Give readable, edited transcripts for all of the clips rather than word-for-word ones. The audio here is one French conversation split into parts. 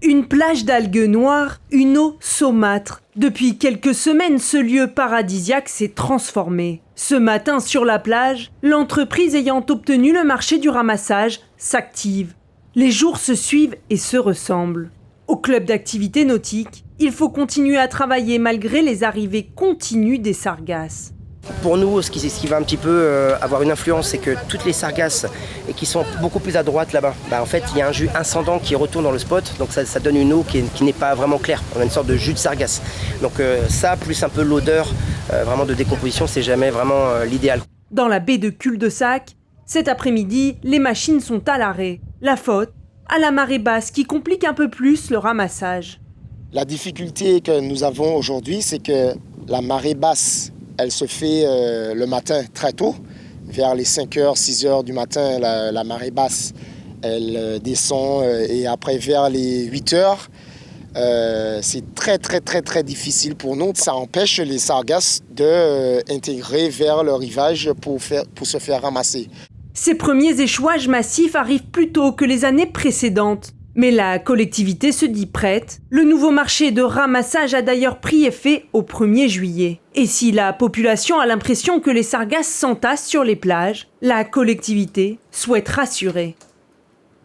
Une plage d'algues noires, une eau saumâtre. Depuis quelques semaines, ce lieu paradisiaque s'est transformé. Ce matin, sur la plage, l'entreprise ayant obtenu le marché du ramassage s'active. Les jours se suivent et se ressemblent. Au club d'activité nautique, il faut continuer à travailler malgré les arrivées continues des sargasses. Pour nous, ce qui va un petit peu avoir une influence, c'est que toutes les sargasses et qui sont beaucoup plus à droite là-bas, en fait, il y a un jus ascendant qui retourne dans le spot, donc ça donne une eau qui n'est pas vraiment claire. On a une sorte de jus de sargasse. Donc ça, plus un peu l'odeur vraiment de décomposition, c'est jamais vraiment l'idéal. Dans la baie de Cul-de-Sac, cet après-midi, les machines sont à l'arrêt. La faute à la marée basse qui complique un peu plus le ramassage. La difficulté que nous avons aujourd'hui, c'est que la marée basse, elle se fait le matin très tôt, vers les 5h, 6h du matin, la marée basse, elle descend et après vers les 8h, c'est très difficile pour nous. Ça empêche les sargasses d'intégrer vers le rivage pour se faire ramasser. Ces premiers échouages massifs arrivent plus tôt que les années précédentes. Mais la collectivité se dit prête. Le nouveau marché de ramassage a d'ailleurs pris effet au 1er juillet. Et si la population a l'impression que les sargasses s'entassent sur les plages, la collectivité souhaite rassurer.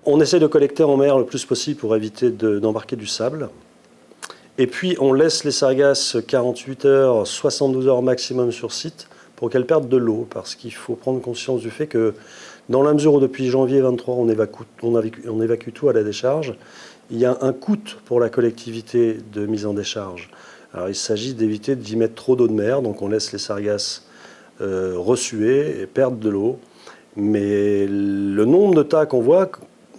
On essaie de collecter en mer le plus possible pour éviter d'embarquer du sable. Et puis on laisse les sargasses 48 heures, 72 heures maximum sur site pour qu'elles perdent de l'eau. Parce qu'il faut prendre conscience du fait que dans la mesure où depuis janvier 23, on évacue tout à la décharge, il y a un coût pour la collectivité de mise en décharge. Alors il s'agit d'éviter d'y mettre trop d'eau de mer, donc on laisse les sargasses ressuer et perdre de l'eau. Mais le nombre de tas qu'on voit,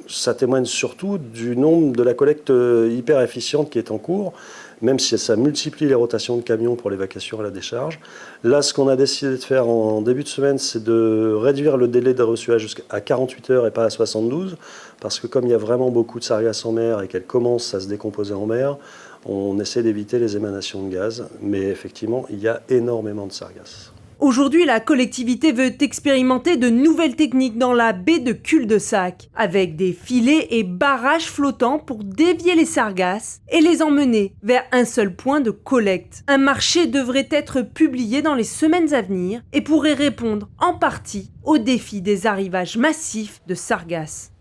ça témoigne surtout du nombre de la collecte hyper efficiente qui est en cours, même si ça multiplie les rotations de camions pour l'évacuation à la décharge. Là, ce qu'on a décidé de faire en début de semaine, c'est de réduire le délai de reçuage jusqu'à 48 heures et pas à 72, parce que comme il y a vraiment beaucoup de sargasses en mer et qu'elles commencent à se décomposer en mer, on essaie d'éviter les émanations de gaz. Mais effectivement, il y a énormément de sargasses. Aujourd'hui, la collectivité veut expérimenter de nouvelles techniques dans la baie de Cul-de-Sac, avec des filets et barrages flottants pour dévier les sargasses et les emmener vers un seul point de collecte. Un marché devrait être publié dans les semaines à venir et pourrait répondre en partie au défi des arrivages massifs de sargasses.